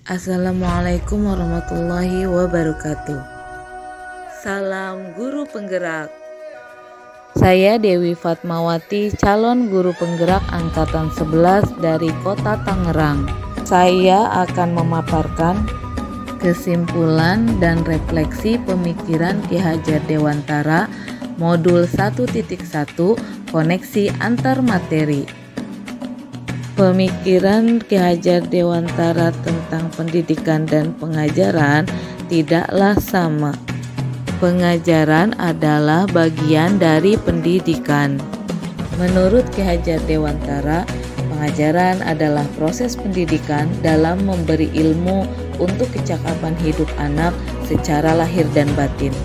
Assalamualaikum warahmatullahi wabarakatuh. Salam guru penggerak. Saya Dewi Fatmawati, calon guru penggerak angkatan 11 dari Kota Tangerang. Saya akan memaparkan kesimpulan dan refleksi pemikiran Ki Hajar Dewantara modul 1.1 koneksi antar materi. Pemikiran Ki Hajar Dewantara tentang pendidikan dan pengajaran tidaklah sama. Pengajaran adalah bagian dari pendidikan. Menurut Ki Hajar Dewantara, pengajaran adalah proses pendidikan dalam memberi ilmu untuk kecakapan hidup anak secara lahir dan batin.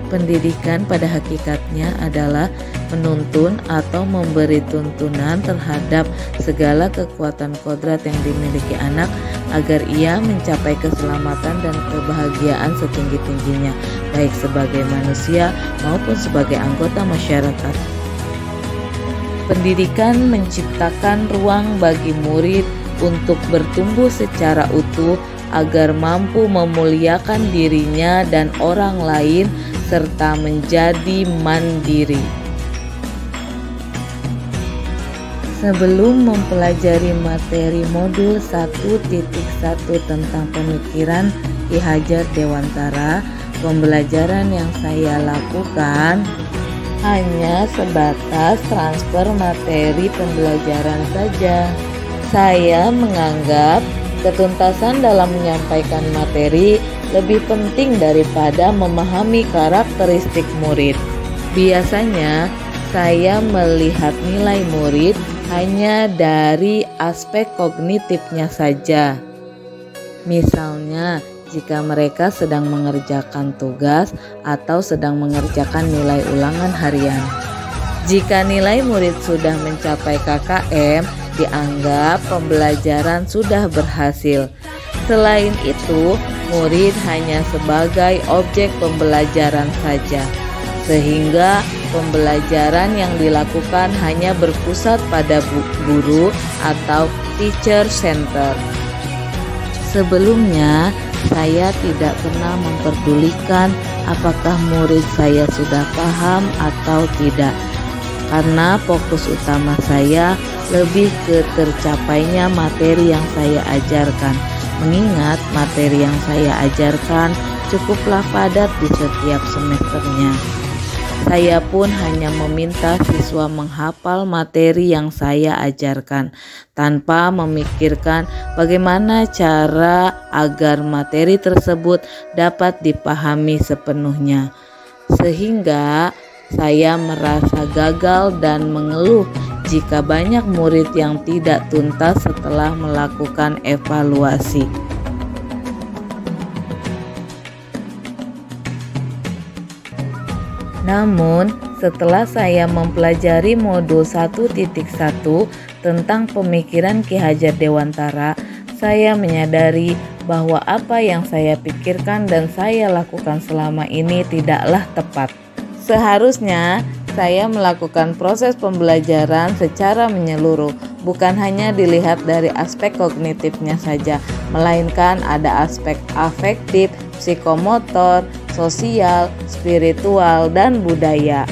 Pendidikan pada hakikatnya adalah menuntun atau memberi tuntunan terhadap segala kekuatan kodrat yang dimiliki anak agar ia mencapai keselamatan dan kebahagiaan setinggi-tingginya, baik sebagai manusia maupun sebagai anggota masyarakat. Pendidikan menciptakan ruang bagi murid untuk bertumbuh secara utuh agar mampu memuliakan dirinya dan orang lain serta menjadi mandiri. Sebelum mempelajari materi modul 1.1 tentang pemikiran Ki Hajar Dewantara, pembelajaran yang saya lakukan hanya sebatas transfer materi pembelajaran saja. Saya menganggap ketuntasan dalam menyampaikan materi lebih penting daripada memahami karakteristik murid. Biasanya saya melihat nilai murid hanya dari aspek kognitifnya saja. Misalnya, jika mereka sedang mengerjakan tugas atau sedang mengerjakan nilai ulangan harian. Jika nilai murid sudah mencapai KKM, dianggap pembelajaran sudah berhasil. Selain itu, murid hanya sebagai objek pembelajaran saja, sehingga pembelajaran yang dilakukan hanya berpusat pada guru atau teacher center. Sebelumnya, saya tidak pernah memperdulikan apakah murid saya sudah paham atau tidak, karena fokus utama saya lebih ke tercapainya materi yang saya ajarkan. Mengingat materi yang saya ajarkan cukuplah padat di setiap semesternya. Saya pun hanya meminta siswa menghafal materi yang saya ajarkan tanpa memikirkan bagaimana cara agar materi tersebut dapat dipahami sepenuhnya. Sehingga saya merasa gagal dan mengeluh jika banyak murid yang tidak tuntas setelah melakukan evaluasi. Namun, setelah saya mempelajari modul 1.1 tentang pemikiran Ki Hajar Dewantara, saya menyadari bahwa apa yang saya pikirkan dan saya lakukan selama ini tidaklah tepat. Seharusnya saya melakukan proses pembelajaran secara menyeluruh, bukan hanya dilihat dari aspek kognitifnya saja, melainkan ada aspek afektif, psikomotor, sosial, spiritual, dan budaya.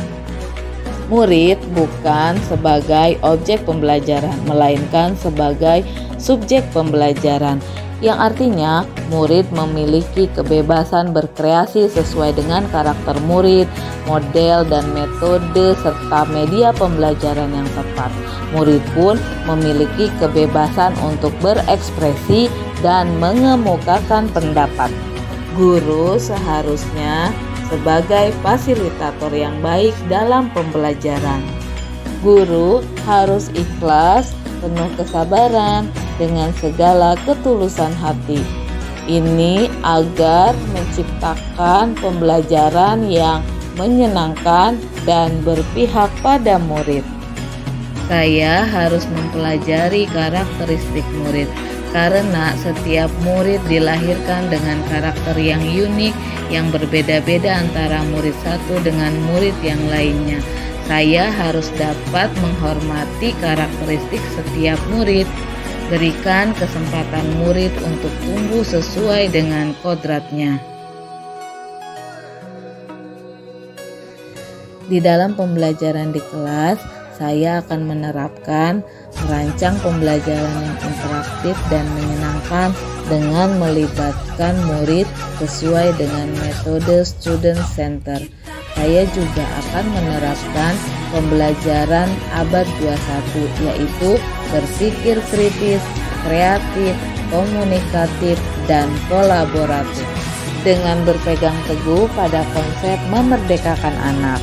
Murid bukan sebagai objek pembelajaran, melainkan sebagai subjek pembelajaran, yang artinya murid memiliki kebebasan berkreasi sesuai dengan karakter murid, model dan metode serta media pembelajaran yang tepat. Murid pun memiliki kebebasan untuk berekspresi dan mengemukakan pendapat. Guru seharusnya sebagai fasilitator yang baik dalam pembelajaran. Guru harus ikhlas, penuh kesabaran, dengan segala ketulusan hati. Ini agar menciptakan pembelajaran yang menyenangkan dan berpihak pada murid. Saya harus mempelajari karakteristik murid, karena setiap murid dilahirkan dengan karakter yang unik, yang berbeda-beda antara murid satu dengan murid yang lainnya. Saya harus dapat menghormati karakteristik setiap murid. Berikan kesempatan murid untuk tumbuh sesuai dengan kodratnya. Di dalam pembelajaran di kelas, saya akan menerapkan merancang pembelajaran yang interaktif dan menyenangkan dengan melibatkan murid sesuai dengan metode student center. Saya juga akan menerapkan pembelajaran abad 21, yaitu berpikir kritis, kreatif, komunikatif, dan kolaboratif, dengan berpegang teguh pada konsep memerdekakan anak.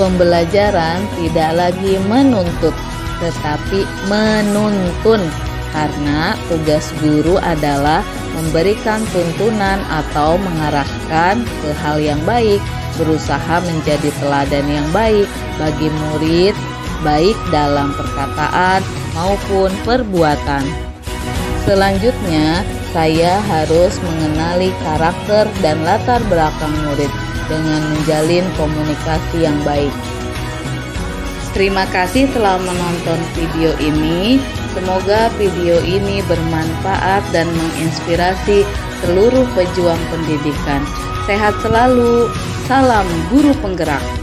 Pembelajaran tidak lagi menuntut, tetapi menuntun, karena tugas guru adalah memberikan tuntunan atau mengarahkan ke hal yang baik, berusaha menjadi teladan yang baik bagi murid, baik dalam perkataan maupun perbuatan. Selanjutnya, saya harus mengenali karakter dan latar belakang murid dengan menjalin komunikasi yang baik. Terima kasih telah menonton video ini. Semoga video ini bermanfaat dan menginspirasi seluruh pejuang pendidikan. Sehat selalu, salam guru penggerak.